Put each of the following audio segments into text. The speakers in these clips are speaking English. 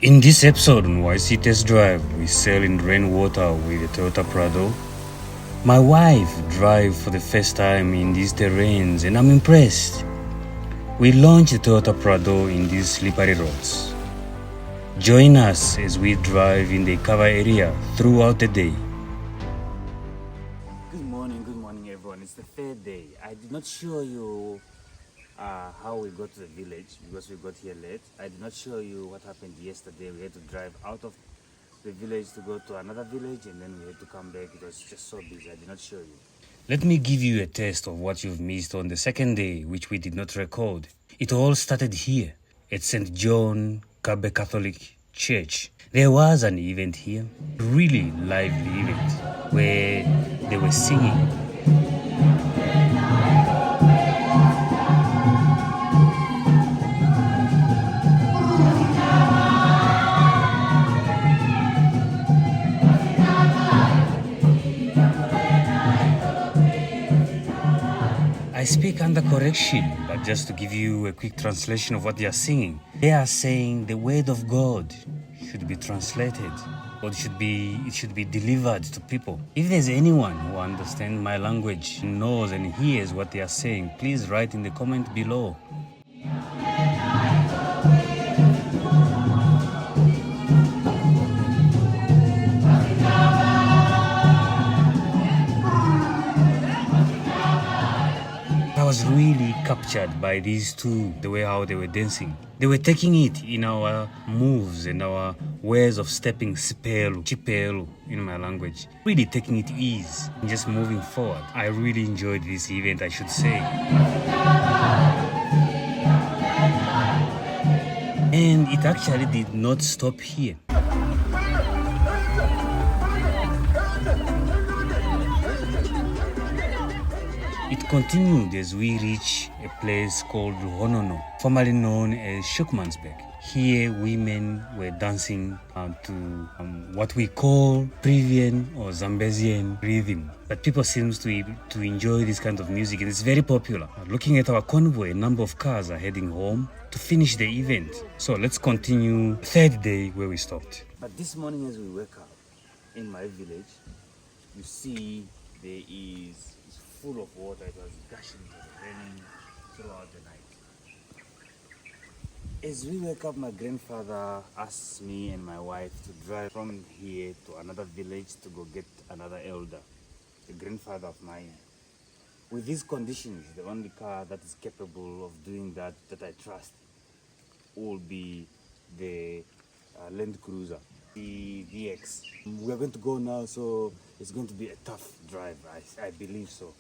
In this episode on YC Test Drive, we sail in rainwater with the Toyota Prado. My wife drive for the first time in these terrains and I'm impressed. We launch the Toyota Prado in these slippery roads. Join us as we drive in the cover area throughout the day. Good morning everyone. It's the third day. I did not show you how we got to the village because we got here late. I did not show you what happened yesterday. We had to drive out of the village to go to another village and then we had to come back. It was just so busy. I did not show you. Let me give you a taste of what you've missed on the second day, which we did not record. It all started here at St. John Kabe Catholic Church. There was an event here, a really lively event, where they were singing. I speak under correction, but just to give you a quick translation of what they are singing. They are saying the word of God should be translated, or it should be delivered to people. If there's anyone who understands my language, knows and hears what they are saying, please write in the comment below. I was really captured by these two, the way how they were dancing. They were taking it in our moves and our ways of stepping, chipelu in my language. Really taking it easy and just moving forward. I really enjoyed this event, I should say. And it actually did not stop here. It continued as we reach a place called Ruhonono, formerly known as Shukmansberg. Here, women were dancing to what we call Peruvian or Zambezian rhythm. But people seem to enjoy this kind of music, and it's very popular. Looking at our convoy, a number of cars are heading home to finish the event. So let's continue third day where we stopped. But this morning as we wake up in my village, you see there is full of water. It was gushing, it was raining throughout the night. As we wake up, my grandfather asked me and my wife to drive from here to another village to go get another elder, the grandfather of mine. With these conditions, the only car that is capable of doing that I trust will be the Land Cruiser, the DX. We are going to go now, so it's going to be a tough drive, I believe so.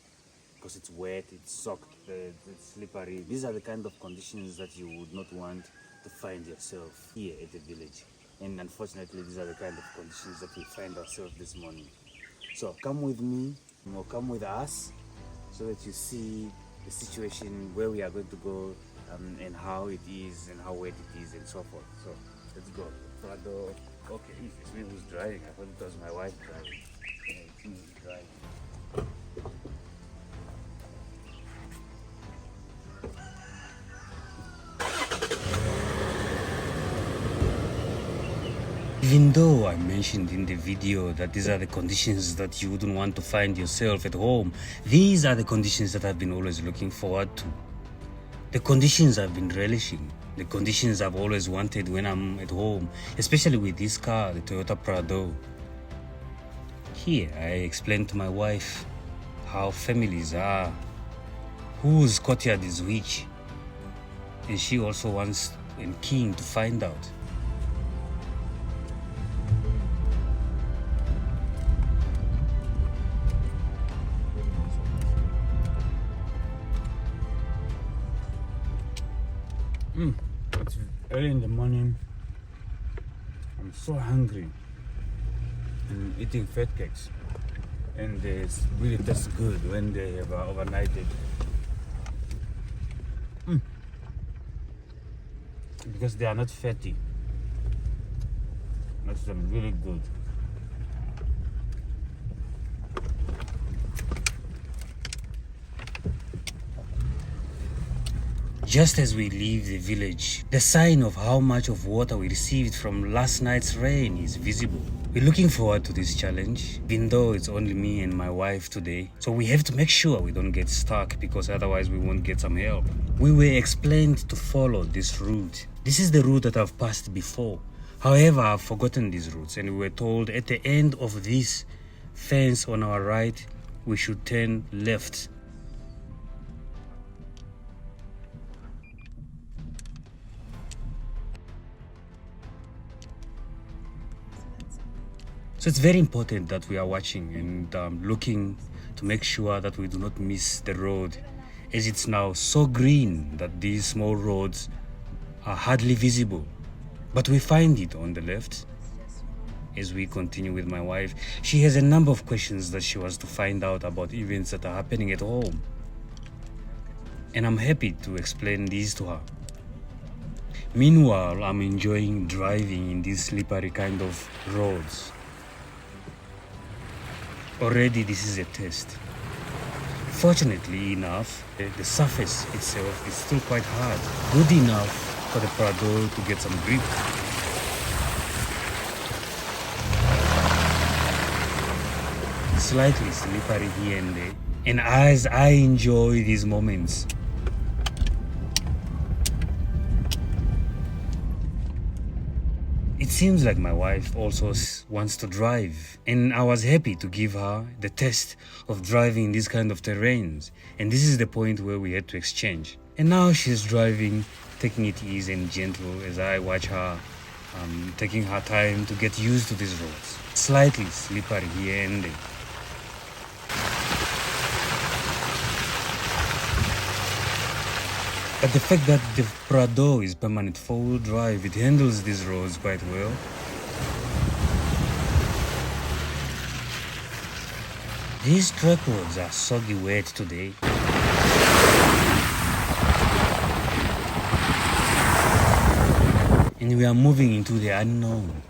Because it's wet, it's soaked, it's slippery. These are the kind of conditions that you would not want to find yourself here at the village. And unfortunately, these are the kind of conditions that we find ourselves this morning. So come with me, or come with us, so that you see the situation where we are going to go, and how it is, and how wet it is, and so forth. So let's go. Prado. Okay, it's me who's driving. I thought it was my wife driving. Yeah, it's me who's driving. Even though I mentioned in the video that these are the conditions that you wouldn't want to find yourself at home, these are the conditions that I've been always looking forward to. The conditions I've been relishing, the conditions I've always wanted when I'm at home, especially with this car, the Toyota Prado. Here, I explained to my wife how families are, whose courtyard is which, and she also wants and keen to find out. It's early in the morning. I'm so hungry. I'm eating fat cakes, and it really tastes good when they have overnighted. Because they are not fatty. Makes them really good. Just as we leave the village, the sign of how much of water we received from last night's rain is visible. We're looking forward to this challenge, even though it's only me and my wife today. So we have to make sure we don't get stuck, because otherwise we won't get some help. We were explained to follow this route. This is the route that I've passed before. However, I've forgotten these routes, and we were told at the end of this fence on our right, we should turn left. So it's very important that we are watching and looking to make sure that we do not miss the road, as it's now so green that these small roads are hardly visible. But we find it on the left. As we continue with my wife, she has a number of questions that she wants to find out about events that are happening at home. And I'm happy to explain these to her. Meanwhile, I'm enjoying driving in these slippery kind of roads. Already this is a test. Fortunately enough, the surface itself is still quite hard, good enough for the Prado to get some grip. Slightly slippery here and there, and as I enjoy these moments, it seems like my wife also wants to drive, and I was happy to give her the test of driving in these kind of terrains, and this is the point where we had to exchange. And now she's driving, taking it easy and gentle as I watch her taking her time to get used to these roads. Slightly slippery here and there. But the fact that the Prado is permanent four-wheel drive, it handles these roads quite well. These track roads are soggy wet today. And we are moving into the unknown.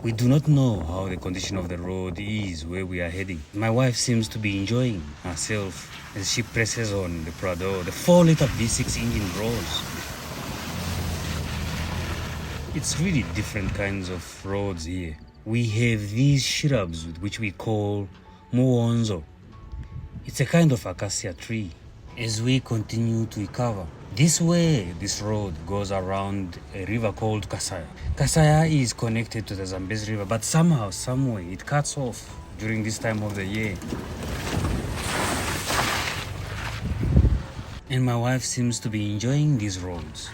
We do not know how the condition of the road is where we are heading. My wife seems to be enjoying herself as she presses on the Prado. The 4-liter V6 engine roars. It's really different kinds of roads here. We have these shrubs which we call muonzo. It's a kind of acacia tree. As we continue to recover, this way, this road goes around a river called Kasaya. Kasaya is connected to the Zambezi river, but somehow, someway, it cuts off during this time of the year. And my wife seems to be enjoying these roads.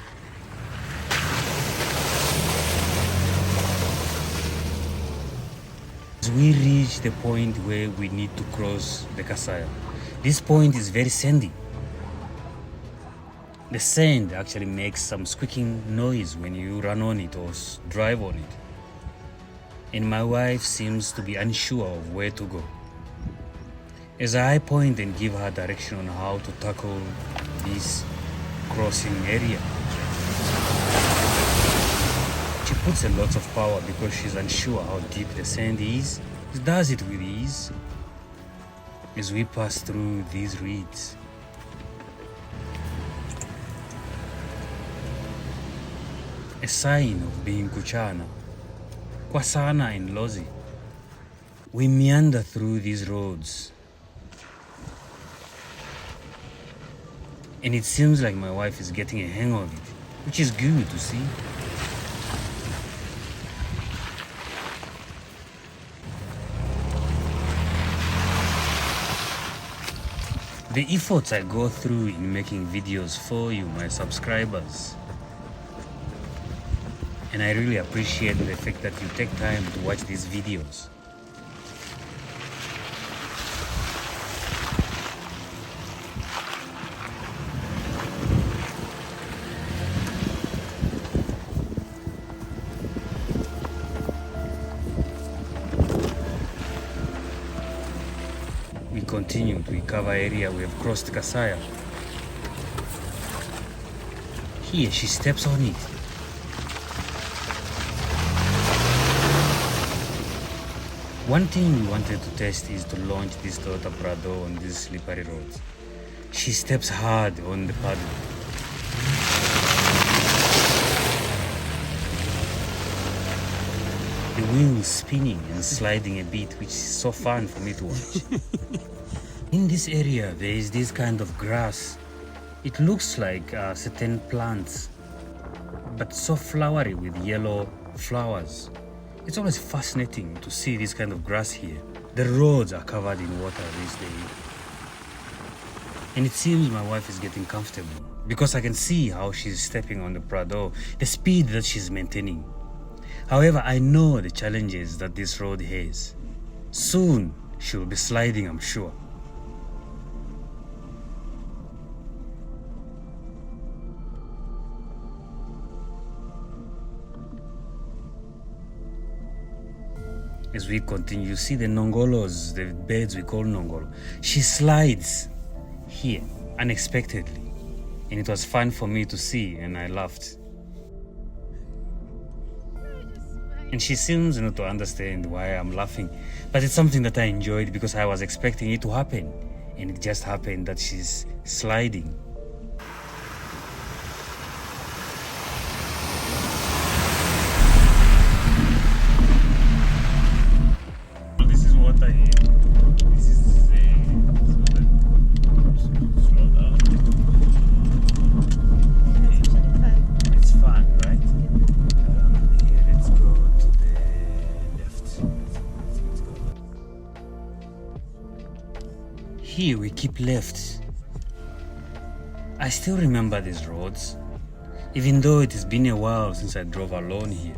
As we reach the point where we need to cross the Kasaya, this point is very sandy. The sand actually makes some squeaking noise when you run on it or drive on it. And my wife seems to be unsure of where to go. As I point and give her direction on how to tackle this crossing area, she puts a lot of power because she's unsure how deep the sand is. She does it with ease as we pass through these reeds. A sign of being Kuchana, Kwasana and Lozi. We meander through these roads. And it seems like my wife is getting a hang of it, which is good to see. The efforts I go through in making videos for you, my subscribers. And I really appreciate the fact that you take time to watch these videos. We continue to recover area. We have crossed Kasaya. Here she steps on it. One thing we wanted to test is to launch this Toyota Prado on these slippery roads. She steps hard on the paddle. the wheels spinning and sliding a bit, which is so fun for me to watch. In this area, there is this kind of grass. It looks like certain plants, but so flowery with yellow flowers. It's always fascinating to see this kind of grass here. The roads are covered in water these days. And it seems my wife is getting comfortable because I can see how she's stepping on the Prado, the speed that she's maintaining. However, I know the challenges that this road has. Soon, she'll be sliding, I'm sure. As we continue, see the nongolos, the birds we call nongolo. She slides here unexpectedly, and it was fun for me to see, and I laughed. And she seems not to understand why I'm laughing, but it's something that I enjoyed because I was expecting it to happen, and it just happened that she's sliding. This is what I this is slow down. It's fun, right? Here, let's go to the left. Let's go. Here we keep left. I still remember these roads, even though it has been a while since I drove alone here.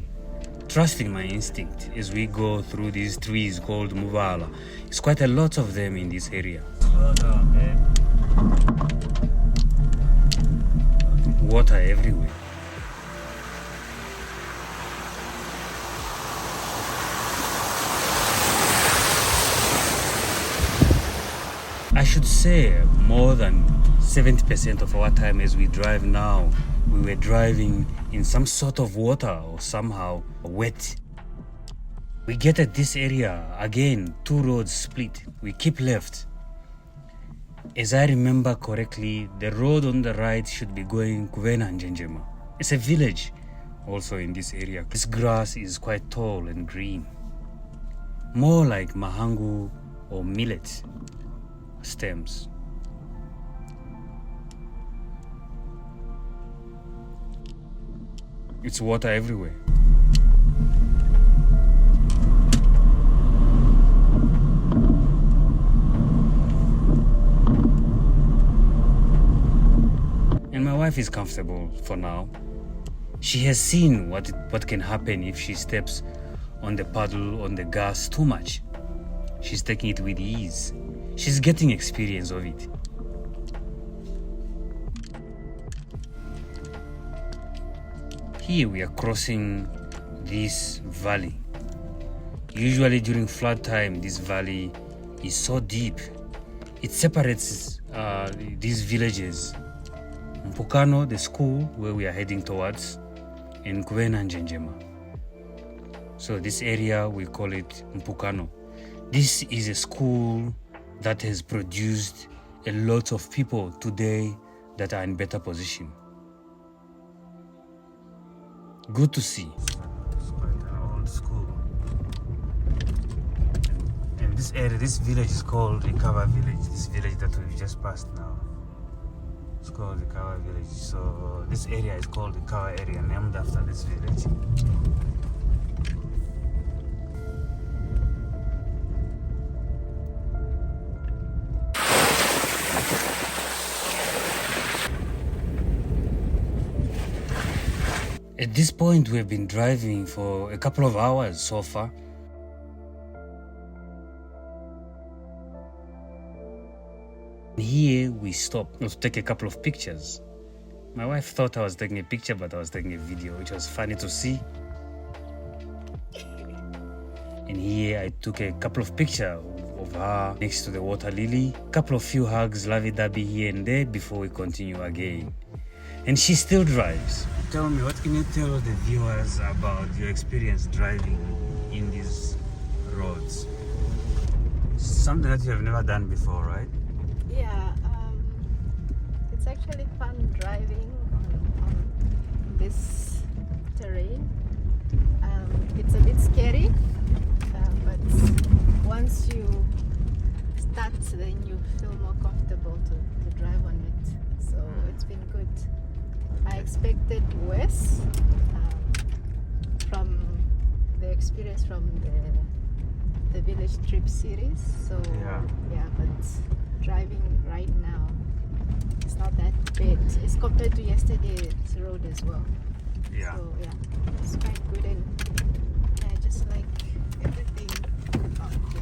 Trusting my instinct as we go through these trees called muvala. It's quite a lot of them in this area. Slow down, man. Water everywhere. I should say more than 70% of our time as we drive now, we were driving in some sort of water or somehow wet. We get at this area, again, two roads split. We keep left. As I remember correctly, the road on the right should be going Kuvena and Njenjema. It's a village also in this area. This grass is quite tall and green. More like mahangu or millet stems. It's water everywhere. And my wife is comfortable for now. She has seen what can happen if she steps on the paddle, on the gas too much. She's taking it with ease. She's getting experience of it. Here we are crossing this valley. Usually during flood time, this valley is so deep. It separates these villages. Mpukano, the school where we are heading towards, and Kuvena and Njenjema. So this area, we call it Mpukano. This is a school that has produced a lot of people today that are in better position. Good to see. It's quite an old school. And this area, this village is called Ikawa village. This village that we've just passed now. It's called Ikawa village. So this area is called Ikawa area, named after this village. At this point, we have been driving for a couple of hours so far. Here we stopped to take a couple of pictures. My wife thought I was taking a picture, but I was taking a video, which was funny to see. And here I took a couple of pictures of her next to the water lily. Couple of few hugs, lovey-dovey here and there before we continue again. And she still drives. Tell me, what can you tell the viewers about your experience driving in these roads? Something that you have never done before, right? Yeah, it's actually fun driving on this terrain. It's a bit scary starts, then you feel more comfortable to drive on it. So it's been good. I expected worse from the experience from the village trip series. So yeah, but driving right now, it's not that bad. It's compared to yesterday's road as well. Yeah. So yeah, it's quite good, and I just like everything about the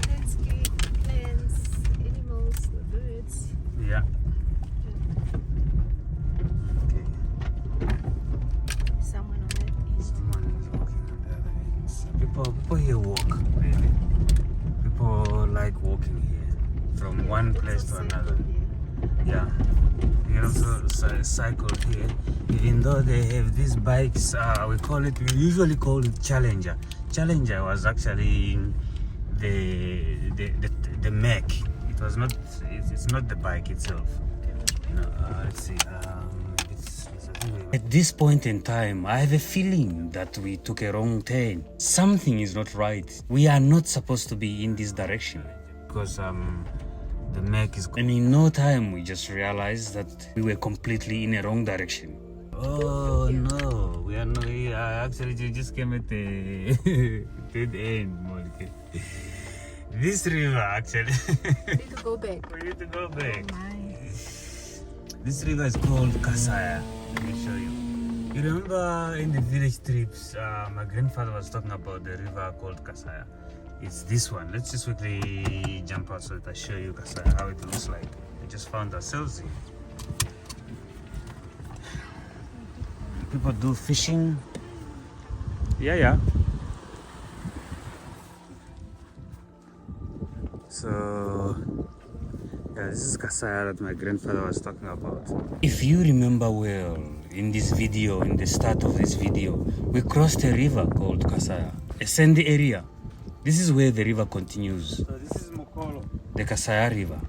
landscape, plants, animals, the birds. Yeah. Okay. Someone on that east. Someone is walking on the other end. So people here walk, really. People like walking here from one place to another. Yeah. You can also cycle here. Even though they have these bikes, we usually call it Challenger. Challenger was actually the mech. It was not. It's not the bike itself. No, let's see. At this point in time, I have a feeling that we took a wrong turn. Something is not right. We are not supposed to be in this direction. Because the mech is... And in no time, we just realized that we were completely in a wrong direction. Oh no, we are not here. Actually, we just came at the dead end, Monica. This river, actually. We need to go back. We need to go back. Oh my. This river is called Kasaya. Let me show you. You remember in the village trips, my grandfather was talking about the river called Kasaya. It's this one. Let's just quickly jump out so that I show you Kasaya, how it looks like. We just found ourselves here. People do fishing. Yeah. So, yeah, this is Kasaya that my grandfather was talking about. If you remember well, in this video, in the start of this video, we crossed a river called Kasaya, a sandy area. This is where the river continues. So this is Mukolo. The Kasaya River.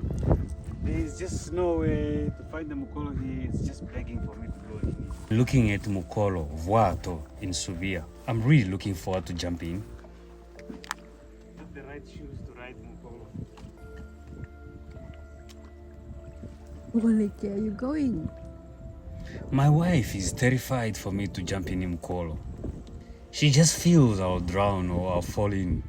There is just no way to find the Mukolo here. It's just begging for me to go in it. Looking at Mukolo, Vuato, in Subia. I'm really looking forward to jumping. Get the right shoes to ride Mukolo. Where are you going? My wife is terrified for me to jump in Mukolo. She just feels I'll drown or I'll fall in.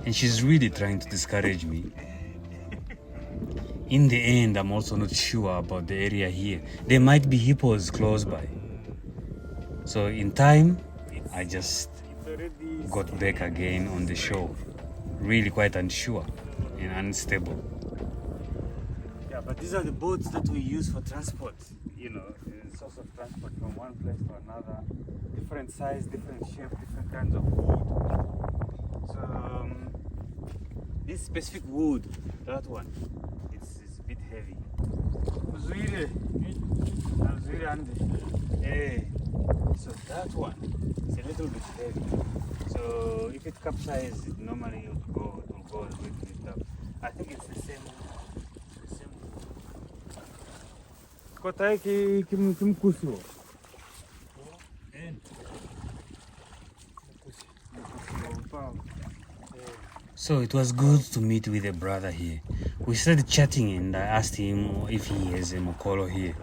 And she's really trying to discourage me. In the end, I'm also not sure about the area here. There might be hippos close by. So in time, I just got back again on the shore. Really quite unsure and unstable. Yeah, but these are the boats that we use for transport. You know, a source of transport from one place to another. Different size, different shape, different kinds of wood. So this specific wood, that one, it's a bit heavy. So that one is a little bit heavy. So if it capsizes, normally it will go a little bit up. I think it's the same. So it was good to meet with a brother here. We started chatting and I asked him if he has a Mukolo here.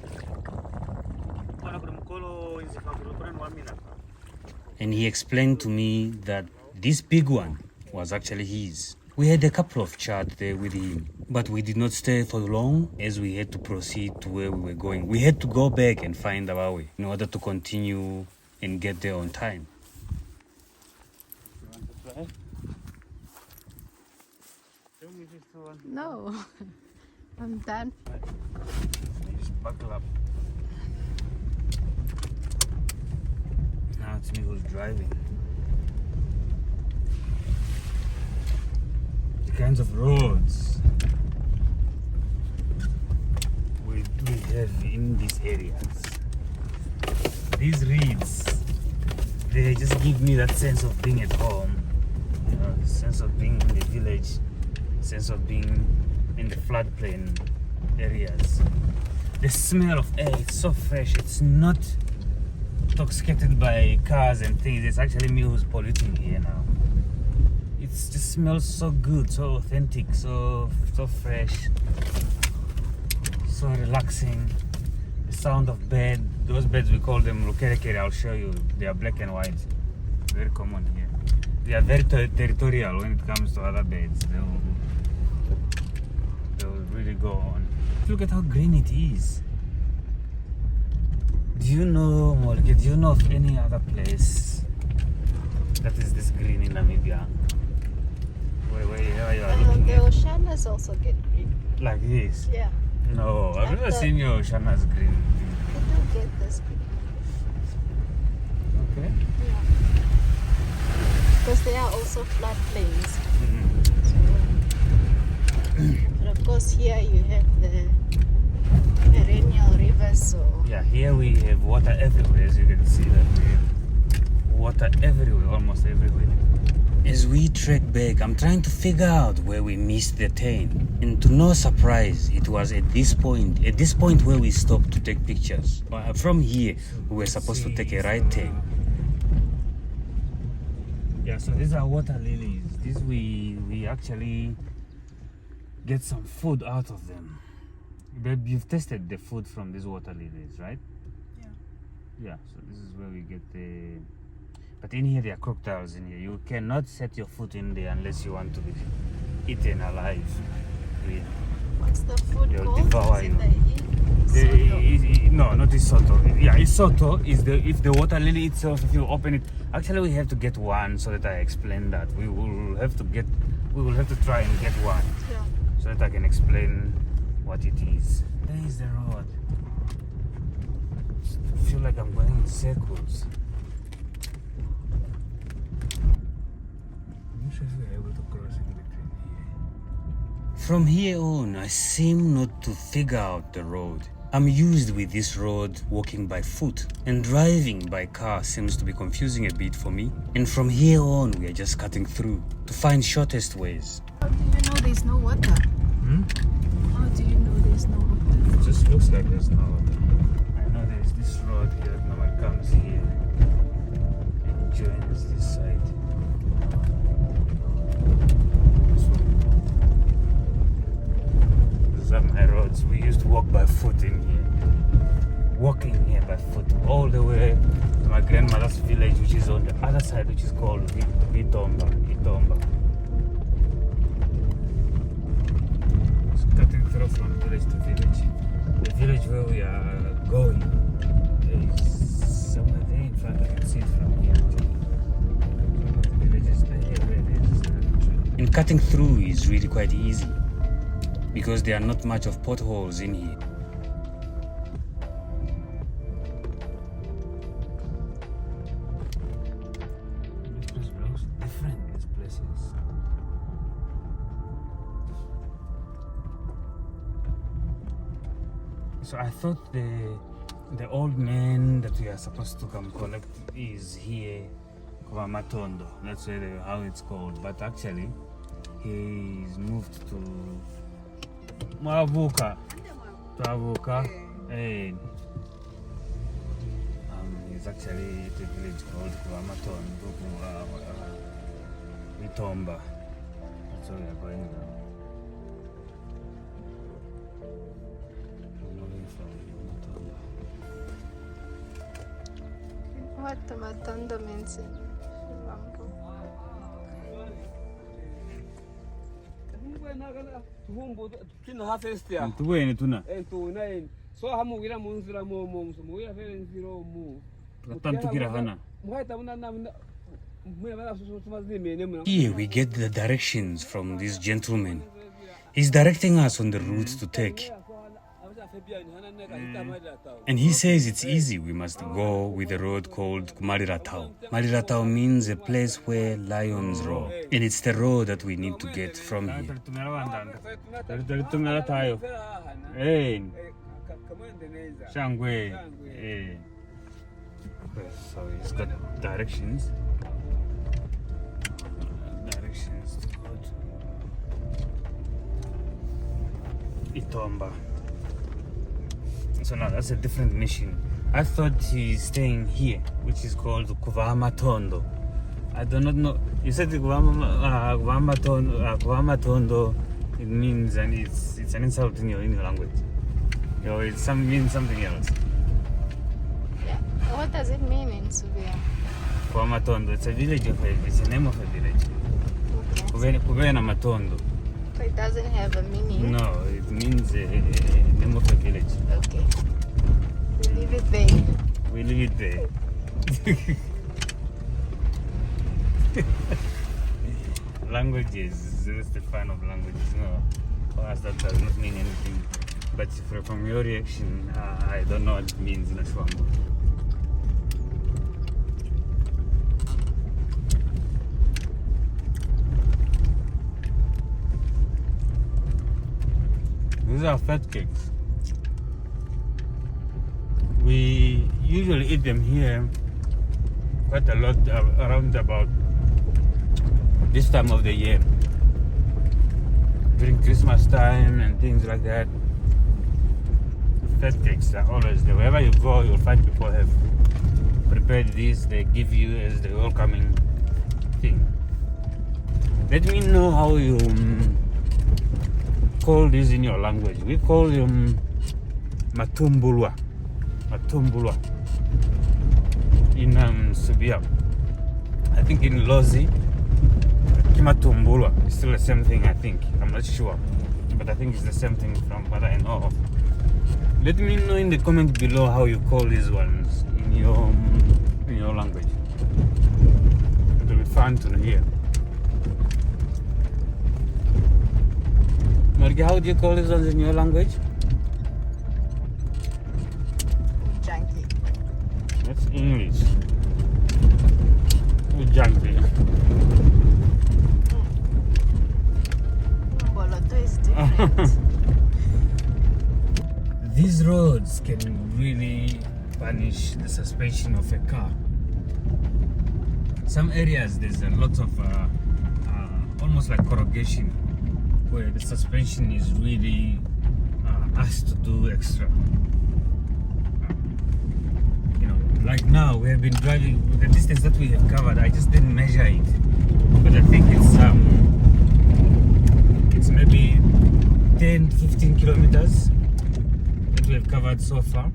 And he explained to me that this big one was actually his. We had a couple of chats there with him, but we did not stay for long as we had to proceed to where we were going. We had to go back and find our way in order to continue and get there on time. You want to try? Tell me if you still want to try. No, I'm done. Just buckle up. Now it's me who's driving. The kinds of roads we have in these areas. These reeds, they just give me that sense of being at home. You know, the sense of being in the village, sense of being in the floodplain areas. The smell of air, it's so fresh. It's not intoxicated by cars and things. It's actually me who's polluting here now. just smells so good, so authentic, so fresh, so relaxing. The sound of bed, those beds we call them rukerekere. I'll show you. They are black and white, very common here. They are very territorial when it comes to other beds. They'll really go on. Look at how green it is. Do you know, Molke, do you know of any other place that is this green in Namibia? Where you are looking the at? Oshanas also get green. Like this? Yeah. No, I've never seen your Oshana's green. They do get this green. Okay. Yeah. Because they are also floodplains. But of course here you have the perennial rivers, so Yeah, here we have water everywhere, as you can see that we have water everywhere, almost everywhere. As we trek back, I'm trying to figure out where we missed the train. And to no surprise, it was at this point where we stopped to take pictures. From here, we were supposed to take a right turn. Yeah, so these are water lilies. These we actually get some food out of them. Babe, you've tasted the food from these water lilies, right? yeah. Yeah, so this is where we get the... But in here there are crocodiles in here. You cannot set your foot in there unless you want to be eaten alive. Yeah. What's the food They'll called? devour Is you. it the No, not isoto. Yeah, isoto is if the water lily itself, if you open it. Actually, we have to get one so that I explain that. We will have to try and get one Yeah. so that I can explain what it is. There is the road. I feel like I'm going in circles. I'm not sure if we're able to cross in between here. From here on, I seem not to figure out the road. I'm used with this road walking by foot, and driving by car seems to be confusing a bit for me. And from here on, we are just cutting through to find shortest ways. How do you know there's no water? How do you know there's no water? It just looks like there's no water. I know there's this road here that no one comes here and joins this side. These are my roads. We used to walk by foot in here. Walking here by foot all the way to my grandmother's village, which is on the other side, which is called Itomba. Cutting through from village to village. The village where we are going is somewhere there in front. I can see it from here. One of the villages there where it is. And cutting through is really quite easy because there are not much of potholes in here. This place looks different, these places. So I thought the old man that we are supposed to come collect is here, Matondo. That's how it's called. But actually, he's moved to Mwavuka. And he's actually at a village called Matondo, Itomba. That's where we are going now. What the Matondo means in Oshiwambo? Tuweni tuna. Tukatantukira hana. Here we get the directions from this gentleman. He's directing us on the route to take. And he says it's easy, we must go with a road called Maliratau. Maliratau means a place where lions roar. And it's the road that we need to get from here. So he's got directions. Directions to go to Itomba. So now that's a different mission. I thought he's staying here, which is called Kuvamatondo. I do not know. You said Kuvamba Tondo, it means, and it's an insult in your language. It means something else. Yeah. What does it mean in Subia? Kuvamba Tondo, it's a village it's a name of a village. Okay. Kuvena Matondo. So it doesn't have a meaning? No, it means a name of a village. Okay. We leave it there. We leave it there. Languages, this is the fun of languages. No, for us that does not mean anything. But from your reaction, I don't know what it means in Oshiwambo. These are fat cakes. We usually eat them here quite a lot around about this time of the year, during Christmas time and things like that. Fat cakes are always there. Wherever you go, you'll find people have prepared this. They give you as the welcoming thing. Let me know how you call this in your language. We call them matumbulwa. Matumbulwa in Subia. I think in Lozi, Kimatumbulwa is still the same thing. I think I'm not sure, but I think it's the same thing from what I know of. Let me know in the comment below how you call these ones in your language. It will be fun to hear. Margie, how do you call these ones in your language? Junkie. That's English. Junkie. Boloto is different. These roads can really punish the suspension of a car. Some areas there's a lot of almost like corrugation, where the suspension is really asked to do extra. Like now we have been driving, the distance that we have covered, I just didn't measure it, but I think it's maybe 10 to 15 kilometers that we have covered so far,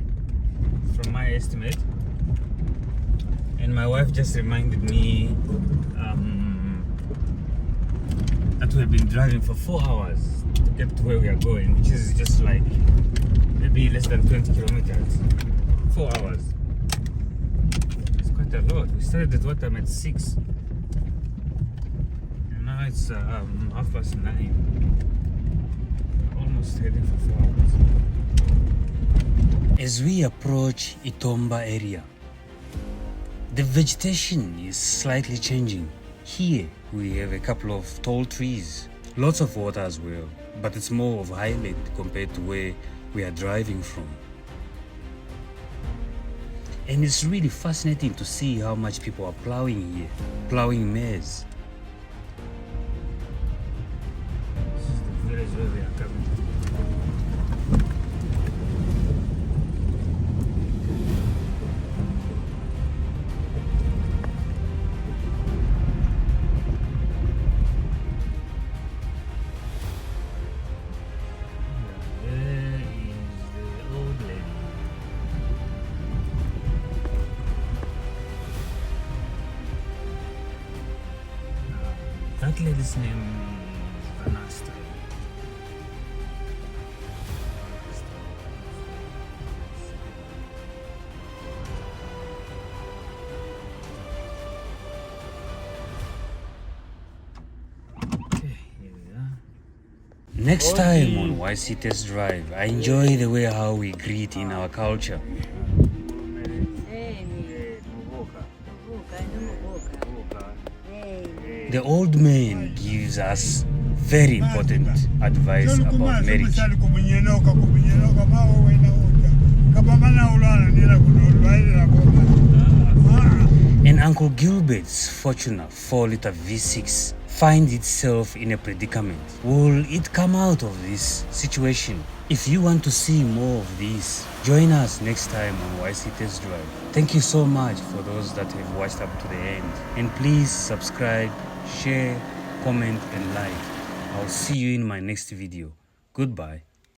from my estimate. And my wife just reminded me that we have been driving for 4 hours to get to where we are going, which is just like maybe less than 20 kilometers. 4 hours. It's quite a lot. We started at what time? At 6. And now it's 9:30. Almost heading for 4 hours. As we approach Itomba area, the vegetation is slightly changing. Here we have a couple of tall trees, lots of water as well, but it's more of highland compared to where we are driving from. And it's really fascinating to see how much people are plowing here, plowing maize. This is the village where we are coming. That lady's name is Vanasta. Okay, here we are. Next time on YC Test Drive, I enjoy the way how we greet in our culture. The old man gives us very important advice about marriage. And Uncle Gilbert's Fortuner 4-liter V6 finds itself in a predicament. Will it come out of this situation? If you want to see more of these, join us next time on YC Test Drive. Thank you so much for those that have watched up to the end. And please subscribe, share, comment and like. I'll see you in my next video. Goodbye.